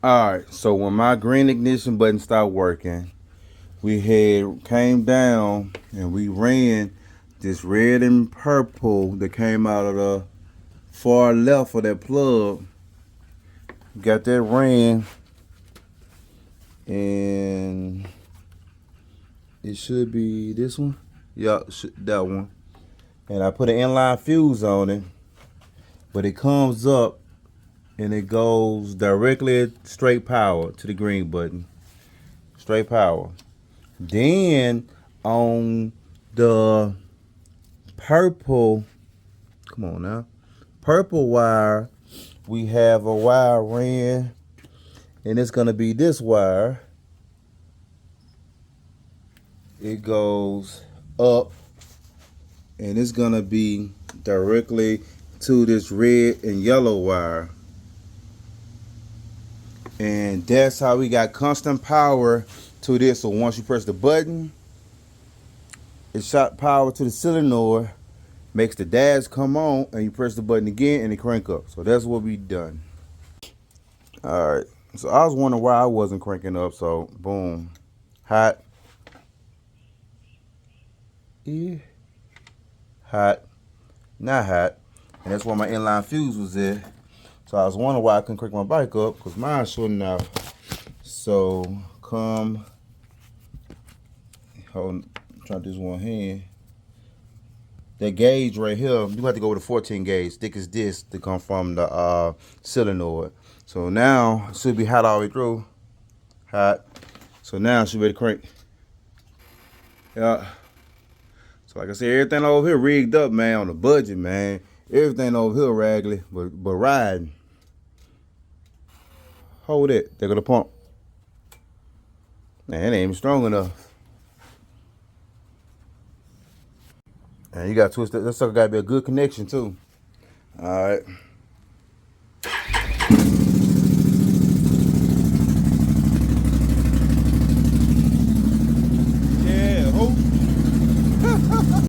Alright, so when my green ignition button stopped working, we had came down and we ran this red and purple that came out of the far left of that plug. Got that ran, and it should be this one. Yeah, that one. And I put an inline fuse on it, but it comes up and it goes directly straight power to the green button. Straight power. Then on the purple, come on now, purple wire, we have a wire ran, and it's gonna be this wire. It goes up, and it's gonna be directly to this red and yellow wire. And that's how we got constant power to this. So once you press the button, it shot power to the solenoid, makes the dash come on, and you press the button again and it crank up. So that's what we done. All right. So I was wondering why I wasn't cranking up. So boom, hot, yeah, hot, not hot, and that's why my inline fuse was there. So I was wondering why I couldn't crank my bike up because mine's shorting out. So come, hold, try to do this one hand. That gauge right here, you have to go with a 14 gauge, thick as this, to come from the solenoid. So now it should be hot all the way through. Hot. So now it should be ready to crank. Yeah. So like I said, everything over here rigged up, man, on the budget, man. Everything over here raggedy, but riding. Hold it. There go the pump. Man, it ain't even strong enough. And you got to twist that. That sucker got to be a good connection too. All right.